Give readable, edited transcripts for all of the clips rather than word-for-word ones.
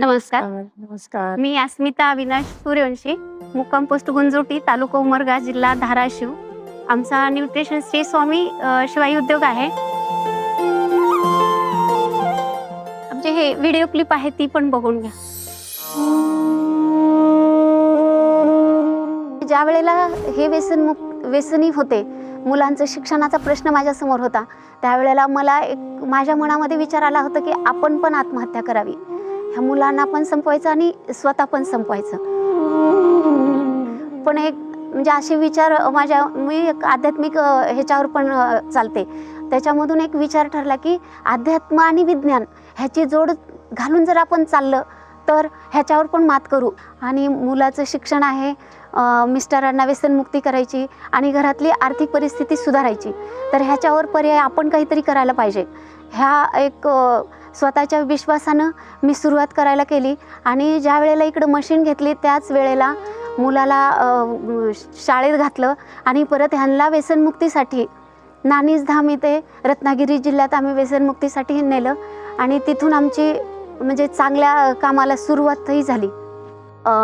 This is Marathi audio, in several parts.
नमस्कार. नमस्कार. मी अस्मिता अविनाश सूर्यवंशी, मुक्काम पोस्ट गुंजोटी, तालुका उमरगा, जिल्हा धाराशिव. आमचा न्यूट्रिशन श्री स्वामी शिवाई उद्योग आहे. आमचे हे व्हिडिओ क्लिप आहे ती पण बघून घ्या. ज्या वेळेला हे व्यसनी होते, मुलांचं शिक्षणाचा प्रश्न माझ्या समोर होता, त्यावेळेला मला एक माझ्या मनामध्ये विचार आला होता की आपण पण आत्महत्या करावी, ह्या मुलांना पण संपवायचं आणि स्वतः पण संपवायचं. पण एक म्हणजे असे विचार मी एक आध्यात्मिक ह्याच्यावर पण चालते, त्याच्यामधून एक विचार ठरला की अध्यात्म आणि विज्ञान ह्याची जोड घालून जर आपण चाललं तर ह्याच्यावर पण मात करू. आणि मुलाचं शिक्षण आहे, मिस्टरांना व्यसनमुक्ती करायची आणि घरातली आर्थिक परिस्थिती सुधारायची, तर ह्याच्यावर पर्याय आपण काहीतरी करायला पाहिजे. ह्या एक स्वतःच्या विश्वासानं मी सुरुवात करायला केली. आणि ज्या वेळेला इकडं मशीन घेतली त्याच वेळेला मुलाला शाळेत घातलं आणि परत ह्यांना व्यसनमुक्तीसाठी नानीजधाम इथे रत्नागिरी जिल्ह्यात आम्ही व्यसनमुक्तीसाठी नेलं आणि तिथून आमची म्हणजे चांगल्या कामाला सुरुवातही झाली.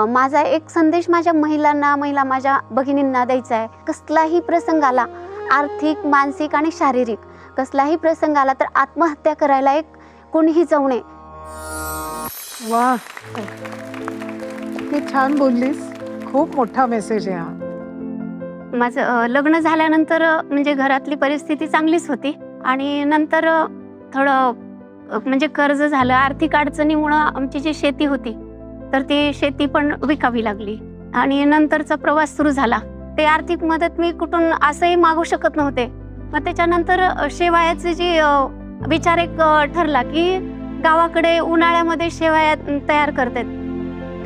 माझा एक संदेश माझ्या माझ्या भगिनींना द्यायचा आहे. कसलाही प्रसंग आला, आर्थिक, मानसिक आणि शारीरिक कसलाही प्रसंग आला तर आत्महत्या करायला कोणीही जाऊ नये. वा, किती छान बोललीस. खूप मोठा मेसेज आहे हा. माझं लग्न झाल्यानंतर म्हणजे घरातली परिस्थिती चांगलीच होती आणि नंतर थोडं म्हणजे कर्ज झालं. आर्थिक अडचणीमुळं आमची जी शेती होती तर ती शेती पण विकावी लागली आणि नंतरचा प्रवास सुरू झाला. ते आर्थिक मदत मी कुठून असंही मागू शकत नव्हते. मग त्याच्यानंतर शेवयाचे जे विचार एक ठरला की गावाकडे उन्हाळ्यामध्ये शेवया तयार करतात,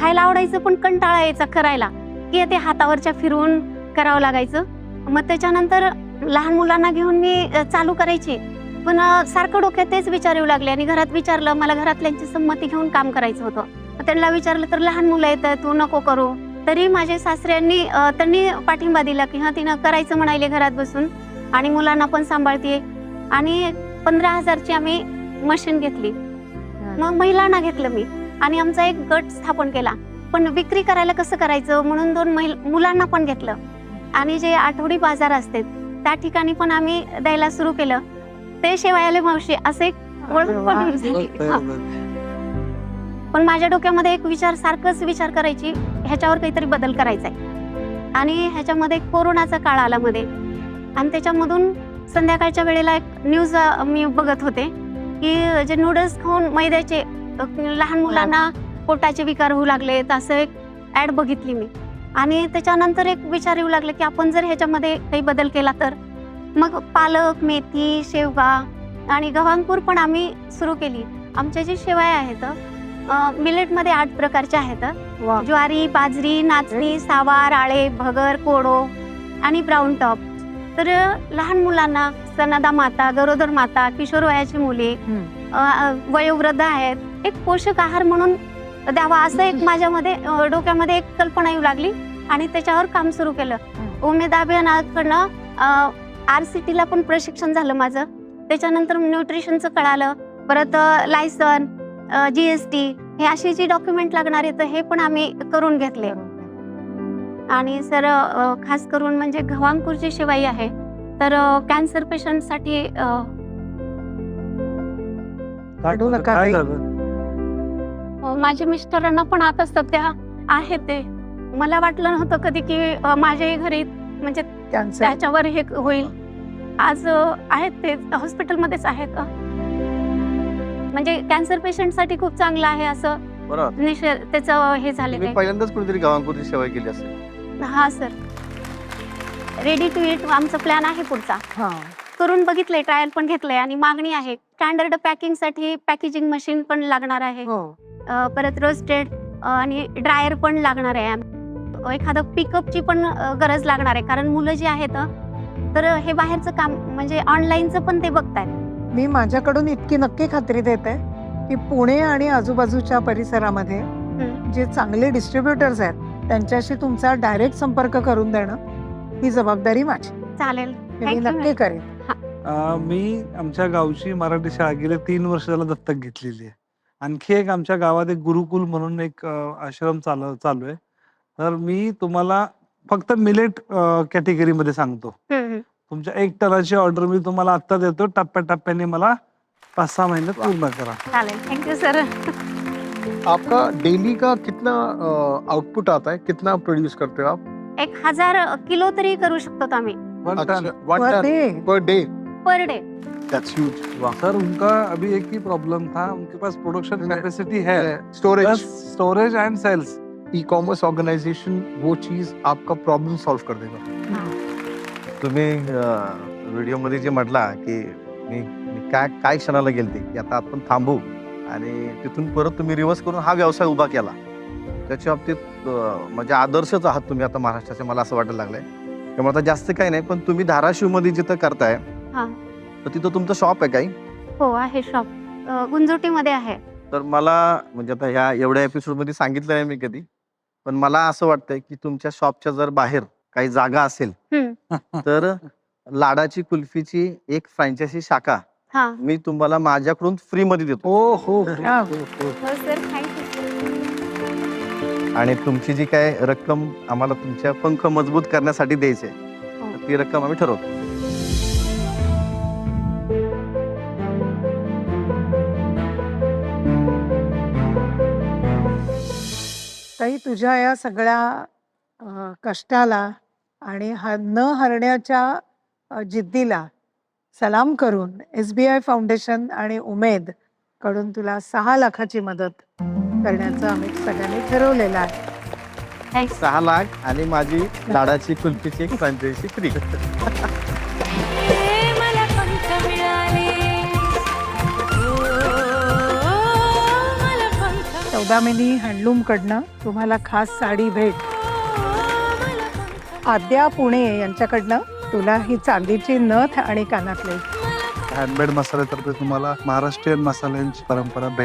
खायला आवडायचं पण कंटाळा यायचा करायला की ते हातावरच्या फिरवून करावं लागायचं. मग त्याच्यानंतर लहान मुलांना घेऊन मी चालू करायची, पण सारखं डोक्यात तेच विचार येऊ लागले आणि घरात विचारलं, मला घरातल्यांची संमती घेऊन काम करायचं होतं. त्यांना विचारलं तर लहान मुलं येतात, तू नको करू. तरी माझे सासऱ्यांनी त्यांनी पाठिंबा दिला की तिनं करायचं म्हणाले घरात बसून आणि मुलांना पण सांभाळते. आणि 15,000ची आम्ही मशीन घेतली. मग महिलांना घेतलं मी आणि आमचा एक गट स्थापन केला. पण विक्री करायला कसं करायचं म्हणून 2 मुलांना पण घेतलं. आणि जे आठवडी बाजार असते त्या ठिकाणी पण आम्ही द्यायला सुरू केलं. ते शेवायाले मावशी असे एक ओळख पण झाली. पण माझ्या डोक्यामध्ये एक सारखंच विचार करायची, ह्याच्यावर काहीतरी बदल करायचा आहे. आणि ह्याच्यामध्ये कोरोनाचा काळ आला मध्ये आणि त्याच्यामधून संध्याकाळच्या वेळेला एक न्यूज मी बघत होते की जे नूडल्स खाऊन मैद्याचे लहान मुलांना पोटाचे विकार होऊ लागले, असं एक ॲड बघितली मी. आणि त्याच्यानंतर एक विचार येऊ लागले की आपण जर ह्याच्यामध्ये काही बदल केला तर मग पालक, मेथी, शेवगा आणि गव्हांकूर पण आम्ही सुरू केली. आमच्या जे शेवया आहेत मिलेटमध्ये 8 प्रकारच्या आहेत. ज्वारी, बाजरी, नाचणी, सावा, राळे, भगर, कोडो आणि ब्राऊन टॉप. तर लहान मुलांना, स्तनदा माता, गरोदर माता, किशोर वयाची मुले, वयोवृद्ध आहेत, एक पोषक आहार म्हणून द्यावा असं एक माझ्यामध्ये डोक्यामध्ये एक कल्पना येऊ लागली आणि त्याच्यावर काम सुरू केलं. उमेद अभियानाकडनं RCTला पण प्रशिक्षण झालं माझं. त्याच्यानंतर न्यूट्रिशनचं कळालं. परत लायसन, GST हे असे जे डॉक्युमेंट लागणार आहेत हे पण आम्ही करून घेतले. आणि सर खास करून म्हणजे गव्हांकूरची शेवाई आहे तर कॅन्सर पेशंटसाठी माझ्या मिस्टरांना पण आता सध्या आहे. ते मला वाटलं नव्हतं कधी की माझ्याही घरी म्हणजे त्याच्यावर हे होईल. आज आहेत ते हॉस्पिटलमध्येच आहेत. म्हणजे कॅन्सर पेशंटसाठी खूप चांगलं आहे असं त्याचं हे झालेलं आहे. पहिल्यांदाच कुठेतरी गव्हांकूरची सेवा केली असेल. हा सर, रेडी टू ईट आमचा प्लॅन आहे पुढचा. करून बघितलंय, ट्रायल पण घेतलंय आणि मागणी आहे. स्टँडर्ड पॅकिंग साठी पॅकेजिंग मशीन पण लागणार आहे. परत रोस्टेड आणि ड्रायर पण लागणार आहे. एखादं पिकअपची पण गरज लागणार आहे कारण मुलं जी आहेत तर हे बाहेरचं काम म्हणजे ऑनलाईनचं पण ते बघतायत. मी माझ्याकडून इतकी नक्की खात्री देते की पुणे आणि आजूबाजूच्या परिसरामध्ये जे चांगले डिस्ट्रीब्युटर्स आहेत त्यांच्याशी तुमचा डायरेक्ट संपर्क करून देणं ही जबाबदारी माझी. चालेल, मी नक्की करेन. मी आमच्या गावची मराठी शाळा गेले 3 वर्ष झालं दत्तक घेतलेली आहे आणखी एक आमच्या गावात एक गुरुकुल म्हणून एक आश्रम चालू आहे. तर मी तुम्हाला फक्त मिलेट कॅटेगरीमध्ये सांगतो. तुमच्या 1 टनाची ऑर्डर मी तुम्हाला आत्ता देतो. टप्प्याटप्प्याने मला 5-6 महिन्यात पूर्ण करा. चालेल, थँक्यू सर. आपका डेली का कितना आउटपुट आता है, कितना प्रोड्यूस करते हो आप? 1000 किलो तरी करू शकतो आम्ही 1 ton. One per ton day. Per day. Per day. That's huge. Sir उनका अभी एक ही प्रॉब्लम था, उनके पास प्रोडक्शन कैपेसिटी है, स्टोरेज. बस storage and sales. E commerce organisation वो चीज आपका प्रॉब्लम सॉल्व कर देगा. तुम्ही व्हिडिओ मध्ये जे म्हटला की मी काय क्षणाला गेलते की आता आपण थांबू आणि तिथून परत तुम्ही रिव्हर्स करून हा व्यवसाय उभा केला, त्याच्या बाबतीत म्हणजे आदर्शच आहात तुम्ही आता महाराष्ट्राचे, मला असं वाटायला लागलंय. त्यामुळे आता जास्त काही नाही, पण तुम्ही धाराशिव मध्ये जिथं करताय हा. तर तिथं तुमचं शॉप आहे काही? हो आहे, शॉप गुंजोटीमध्ये आहे. तर मला म्हणजे आता ह्या एवढ्या एपिसोड मध्ये सांगितलं नाही मी कधी, पण मला असं वाटतंय की तुमच्या शॉपच्या जर बाहेर काही जागा असेल तर लाडाची कुल्फीची एक फ्रँचायझी शाखा हा. मी तुम्हाला माझ्याकडून फ्री मध्ये देतो. हो हो हा. हो सर, थँक्यू. आणि तुमची जी काय रक्कम आम्हाला तुमच्या पंख मजबूत करण्यासाठी द्यायची आहे, हो. तर ती रक्कम आम्ही ठरवतो. ताई, तुझ्या या सगळ्या कष्टाला आणि न हरण्याच्या जिद्दीला सलाम करून SBI फाउंडेशन आणि उमेद कडून तुला 6 लाखाची मदत करण्याचं आम्ही सगळ्यांनी ठरवलेलं आहे. थँक्स. 6 लाख आणि माझी लाडाची कुल्फीची एक फ्रँचायझी फ्री. मला पंख मिळाले, मला पंख. सौदामिनी हँडलूम कडनं तुम्हाला खास साडी भेट. आद्या पुणे यांच्याकडनं तुला ही चांदीची नथ आणि कानातले. हँडमेड मसाल्यातर्फे तुम्हाला महाराष्ट्रीयन मसाल्यांची परंपरा भेट.